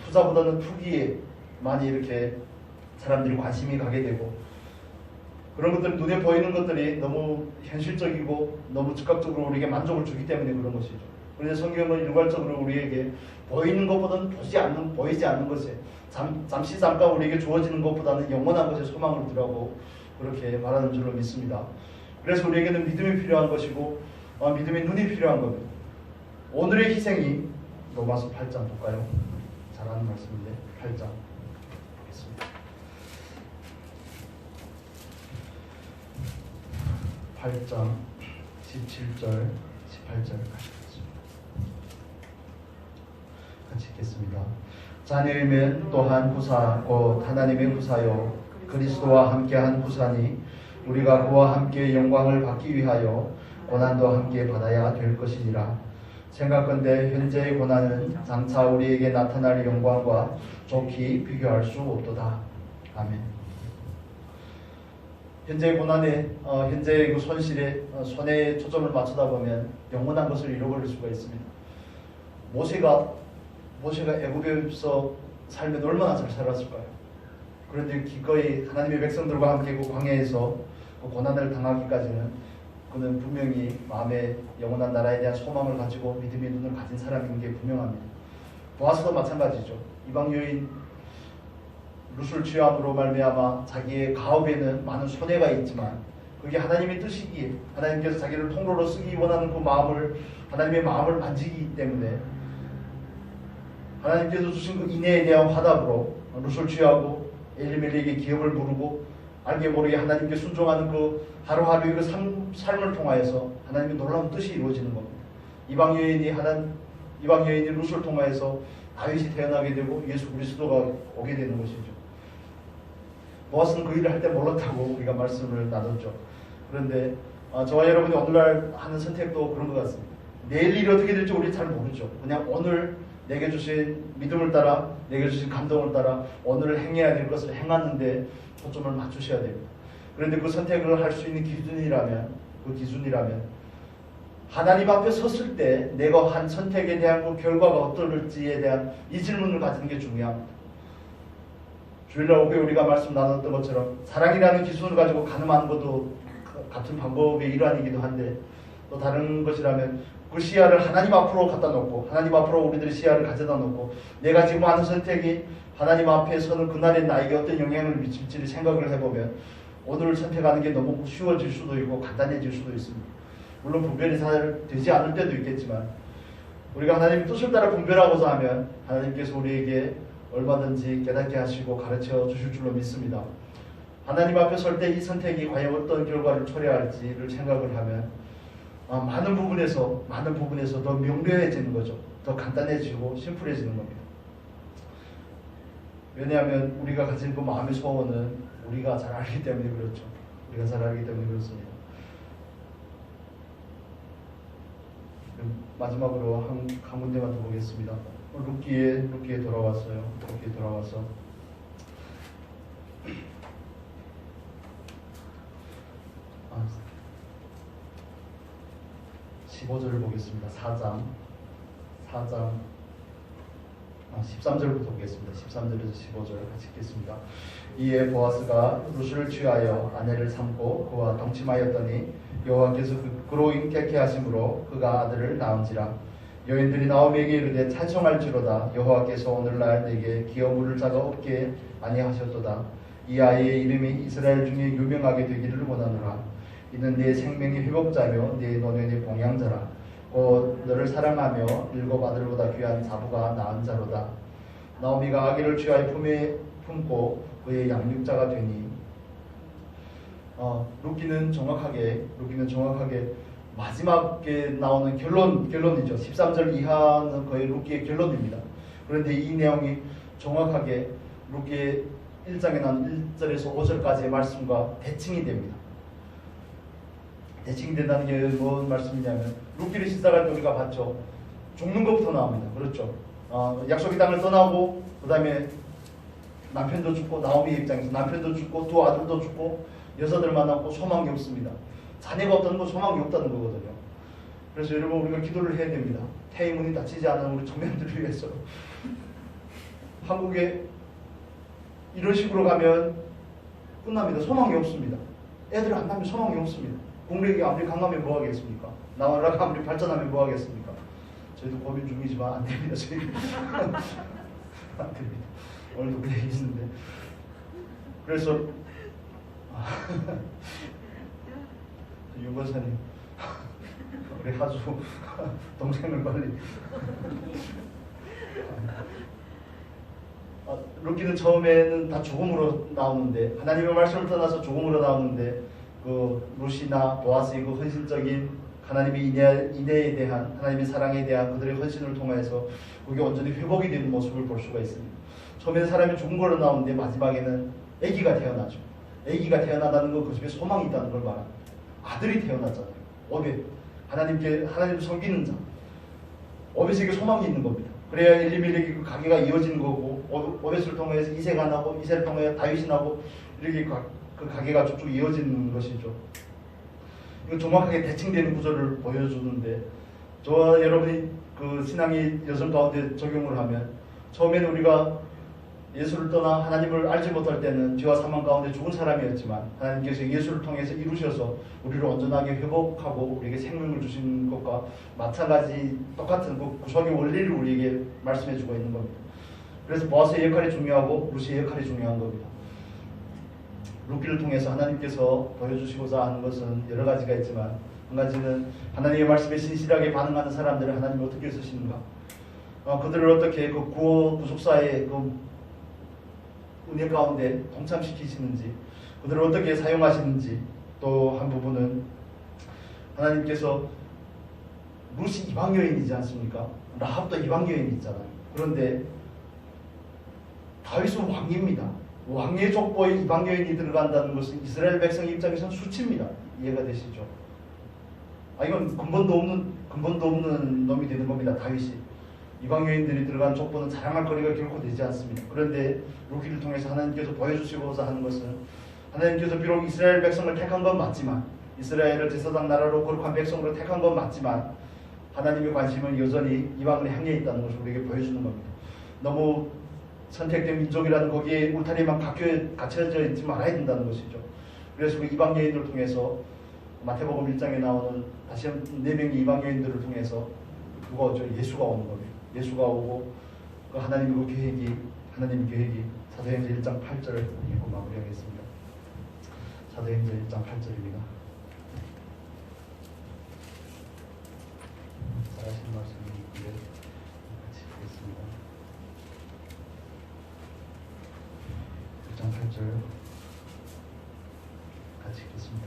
투자보다는 투기에 많이 이렇게 사람들이 관심이 가게 되고, 그런 것들이 눈에 보이는 것들이 너무 현실적이고 너무 즉각적으로 우리에게 만족을 주기 때문에 그런 것이죠. 그런데 성경은 일괄적으로 우리에게 보이는 것보다는 보이지 않는 것에 잠시 잠깐 우리에게 주어지는 것보다는 영원한 것에 소망을 두라고 그렇게 말하는 줄로 믿습니다. 그래서 우리에게는 믿음이 필요한 것이고 믿음의 눈이 필요한 겁니다. 오늘의 희생이 로마서 8장 볼까요? 잘하는 말씀인데 8장 보겠습니다. 8장 17절 18절 같이 읽겠습니다. 자녀이면 또한 부사 곧 하나님의 부사요 그리스도와 함께한 부사니 우리가 그와 함께 영광을 받기 위하여 고난도 함께 받아야 될 것이니라. 생각건대 현재의 고난은 장차 우리에게 나타날 영광과 좋게 비교할 수 없도다. 아멘. 현재의 고난에 현재의 그 손실에 손에 초점을 맞추다 보면 영원한 것을 잃어버릴 수가 있습니다. 모세가 애굽에서 살면 얼마나 잘 살았을까요? 그런데 기꺼이 하나님의 백성들과 함께 그 광야에서 그 고난을 당하기까지는 그는 분명히 마음에 영원한 나라에 대한 소망을 가지고 믿음의 눈을 가진 사람인 게 분명합니다. 보아스도 마찬가지죠. 이방 여인 룻을 취함으로 말미암아 자기의 가업에는 많은 손해가 있지만 그게 하나님의 뜻이기에 하나님께서 자기를 통로로 쓰기 원하는 그 마음을 하나님의 마음을 만지기 때문에 하나님께서 주신 그 인애에 대한 화답으로 룻을 취하고 엘리멜렉에게 기업을 부르고 알게 모르게 하나님께 순종하는 그 하루하루의 그 삶을 통하여서 하나님의 놀라운 뜻이 이루어지는 겁니다. 이방 여인이 룻을 통하여서 다윗이 태어나게 되고 예수 그리스도가 오게 되는 것이죠. 보아스는 그 일을 할 때 몰랐다고 우리가 말씀을 나눴죠. 그런데 저와 여러분이 오늘날 하는 선택도 그런 것 같습니다. 내일 일이 어떻게 될지 우리 잘 모르죠. 그냥 오늘 내게 주신 믿음을 따라 내게 주신 감동을 따라 오늘 행해야 될 것을 행하는데 초점을 맞추셔야 됩니다. 그런데 그 선택을 할 수 있는 기준이라면 하나님 앞에 섰을 때 내가 한 선택에 대한 그 결과가 어떨지에 대한 이 질문을 가지는 게 중요합니다. 주일날 오후에 우리가 말씀 나눴던 것처럼 사랑이라는 기준을 가지고 가늠하는 것도 같은 방법의 일환이기도 한데 또 다른 것이라면 그 시야를 하나님 앞으로 갖다 놓고 하나님 앞으로 우리들의 시야를 가져다 놓고 내가 지금 하는 선택이 하나님 앞에 서는 그날의 나에게 어떤 영향을 미칠지를 생각을 해보면 오늘 선택하는 게 너무 쉬워질 수도 있고 간단해질 수도 있습니다. 물론 분별이 잘 되지 않을 때도 있겠지만 우리가 하나님의 뜻을 따라 분별하고자 하면 하나님께서 우리에게 얼마든지 깨닫게 하시고 가르쳐 주실 줄로 믿습니다. 하나님 앞에 설 때 이 선택이 과연 어떤 결과를 초래할지를 생각을 하면 많은 부분에서 더 명료해지는 거죠. 더 간단해지고 심플해지는 겁니다. 왜냐하면 우리가 가진 그 마음의 소원은 우리가 잘 알기 때문에 그렇죠. 우리가 잘 알기 때문에 그렇습니다. 마지막으로 한 군데만 더 보겠습니다. 룻기에 돌아왔어요. 룻기에 돌아와서 15절을 보겠습니다. 4장 13절부터 보겠습니다. 13절에서 15절 같이 읽겠습니다. 이에 보아스가 룻을 취하여 아내를 삼고 그와 동침하였더니 여호와께서 그로 인격케 하심으로 그가 아들을 낳은지라. 여인들이 나오미에게 이르되 찬송할지로다. 여호와께서 오늘날 내게 기어 물을 자가 없게 아니하셨도다. 이 아이의 이름이 이스라엘 중에 유명하게 되기를 원하노라. 이는 내 생명의 회복자며 내 노년의 봉양자라. 곧 너를 사랑하며 7 아들보다 귀한 자부가 낳은 자로다. 나오미가 아기를 취하여 품에 품고 그의 양육자가 되니 룻기는 정확하게 마지막에 나오는 결론이죠. 13절 이하는 거의 룻기의 결론입니다. 그런데 이 내용이 정확하게 룻기의 1장에 나온 1절에서 5절까지의 말씀과 대칭이 됩니다. 대칭이 된다는 게 뭔 말씀이냐면 룻기를 시작할 때 우리가 봤죠. 죽는 것부터 나옵니다. 그렇죠. 약속의 땅을 떠나고 그 다음에 남편도 죽고, 나오미의 입장에서 남편도 죽고 두 아들도 죽고 여자들 만났고 소망이 없습니다. 자녀가 없다는 건 소망이 없다는 거거든요. 그래서 여러분 우리가 기도를 해야 됩니다. 태의문이 닫히지 않은 우리 청년들을 위해서. 한국에 이런 식으로 가면 끝납니다. 소망이 없습니다. 애들 안 낳으면 소망이 없습니다. 국력이 아무리 강하면 뭐 하겠습니까? 나라가 아무리 발전하면 뭐 하겠습니까? 저희도 고민 중이지만 안 됩니다. 저희 안 됩니다. 오늘도 그 얘기 있는데. 그래서 윤 권사님 우리 하주 동생을 빨리 루키는 처음에는 다 죽음으로 나오는데 하나님의 말씀을 떠나서 죽음으로 나오는데 그 루시나 보아스의 그 헌신적인 하나님의 인애에 대한 하나님의 사랑에 대한 그들의 헌신을 통해서 그게 완전히 회복이 되는 모습을 볼 수가 있습니다. 처음에는 사람이 죽은 걸로 나오는데 마지막에는 아기가 태어나죠. 아기가 태어난다는 건 그 집에 소망이 있다는 걸 말합니다. 아들이 태어났잖아요. 오벳, 하나님을 섬기는 자. 오벳에게 소망이 있는 겁니다. 그래야 엘리멜렉이 그 가게가 이어지는 거고 오벳을 통해서 이세가 나고 이세를 통해 다윗이 나고 이렇게 그 가게가 쭉쭉 이어지는 것이죠. 이거 정확하게 대칭되는 구조를 보여주는데 저와 여러분이 그 신앙의 여정 가운데 적용을 하면 처음에는 우리가 예수를 떠나 하나님을 알지 못할 때는 죄와 사망 가운데 죽은 사람이었지만 하나님께서 예수를 통해서 이루셔서 우리를 온전하게 회복하고 우리에게 생명을 주신 것과 마찬가지 똑같은 그 구속의 원리를 우리에게 말씀해 주고 있는 겁니다. 그래서 보아스의 역할이 중요하고 루시의 역할이 중요한 겁니다. 루키를 통해서 하나님께서 보여주시고자 하는 것은 여러 가지가 있지만 한 가지는 하나님의 말씀에 신실하게 반응하는 사람들을 하나님이 어떻게 쓰시는가, 그들을 어떻게 그 구속사의 그 은혜 가운데 동참시키시는지, 그들을 어떻게 사용하시는지, 또 한 부분은 하나님께서 루시 이방 여인이지 않습니까? 라합도 이방 여인이 있잖아요. 그런데 다윗은 왕입니다. 왕의 족보에 이방 여인이 들어간다는 것은 이스라엘 백성 입장에서는 수치입니다. 이해가 되시죠? 이건 근본도 없는 놈이 되는 겁니다. 다윗이. 이방 여인들이 들어간 족보는 자랑할 거리가 결코 되지 않습니다. 그런데 루키를 통해서 하나님께서 보여주시고자 하는 것은 하나님께서 비록 이스라엘 백성을 택한 건 맞지만, 이스라엘을 제사장 나라로 거룩한 백성으로 택한 건 맞지만 하나님의 관심은 여전히 이방을 향해 있다는 것을 우리에게 보여주는 겁니다. 너무 선택된 민족이라는 거기에 울타리만 갇혀져 있지 말아야 된다는 것이죠. 그래서 그 이방 여인들을 통해서 마태복음 1장에 나오는 다시 4명의 이방 여인들을 통해서 누가 오죠? 예수가 오는 겁니다. 예수가 오고 그 하나님의 계획이 사도행전 1장 8절을 읽고 마무리하겠습니다. 사도행전 1장 8절입니다. 잘하신 말씀인데 같이 읽겠습니다. 1장 8절 같이 읽겠습니다.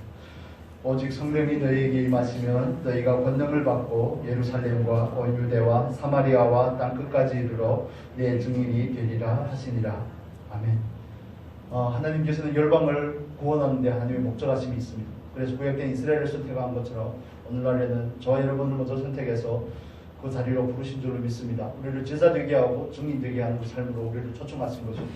오직 성령이 너희에게 임하시면 너희가 권능을 받고 예루살렘과 온 유대와 사마리아와 땅 끝까지 이르러 내 증인이 되리라 하시니라. 아멘. 하나님께서는 열방을 구원하는 데 하나님의 목적하심이 있습니다. 그래서 구약된 이스라엘을 선택한 것처럼 오늘날에는 저와 여러분을 먼저 선택해서 그 자리로 부르신 줄로 믿습니다. 우리를 제자 되게 하고 증인 되게 하는 그 삶으로 우리를 초청하신 것이죠.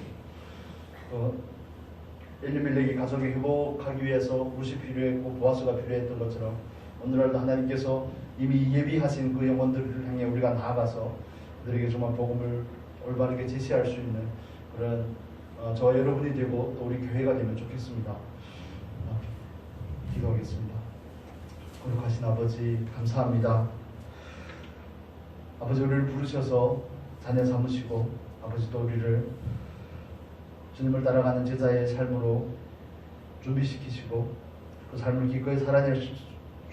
엘리멜렉이 가족이 회복하기 위해서 룻이 필요했고 보아스가 필요했던 것처럼 오늘날도 하나님께서 이미 예비하신 그 영혼들을 향해 우리가 나아가서 그들에게 정말 복음을 올바르게 제시할 수 있는 그런 저와 여러분이 되고 또 우리 교회가 되면 좋겠습니다. 기도하겠습니다. 거룩하신 아버지 감사합니다. 아버지 우리를 부르셔서 자녀 삼으시고 아버지 또 우리를 주님을 따라가는 제자의 삶으로 준비시키시고 그 삶을 기꺼이 살아낼 수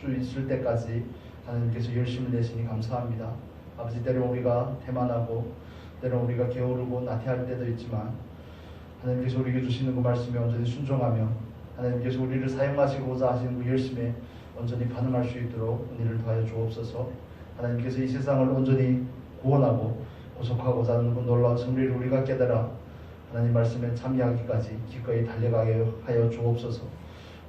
있을 때까지 하나님께서 열심을 내시니 감사합니다. 아버지 때로 우리가 태만하고 때로 우리가 게으르고 나태할 때도 있지만 하나님께서 우리에게 주시는 그 말씀에 온전히 순종하며 하나님께서 우리를 사용하시고자 하시는 그 열심에 온전히 반응할 수 있도록 은혜를 더하여 주옵소서. 하나님께서 이 세상을 온전히 구원하고 구속하고자 하는 그 놀라운 승리를 우리가 깨달아 하나님 말씀에 참여하기까지 기꺼이 달려가게 하여 주옵소서.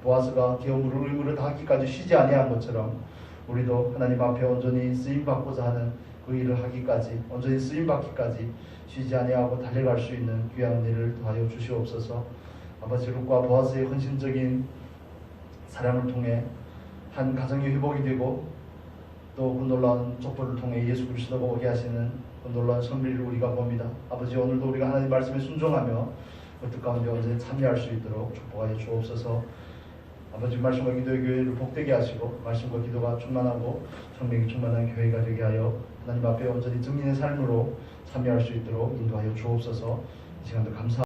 보아스가 기업으로 의무를 다하기까지 쉬지 아니한 것처럼 우리도 하나님 앞에 온전히 쓰임받고자 하는 그 일을 하기까지 온전히 쓰임받기까지 쉬지 아니하고 달려갈 수 있는 귀한 은혜를 더하여 주시옵소서. 아버지 룻과 보아스의 헌신적인 사랑을 통해 한 가정이 회복이 되고 또 그 놀라운 족보를 통해 예수 그리스도가 오게 하시는 그 놀라운 선비를 우리가 봅니다. 아버지 오늘도 우리가 하나님 말씀에 순종하며 그 뜻 가운데 언제나 참여할 수 있도록 축복하여 주옵소서. 아버지 말씀과 기도의 교회를 복되게 하시고 말씀과 기도가 충만하고 성령이 충만한 교회가 되게 하여 하나님 앞에 온전히 증인의 삶으로 참여할 수 있도록 인도하여 주옵소서. 이 시간도 감사합니다.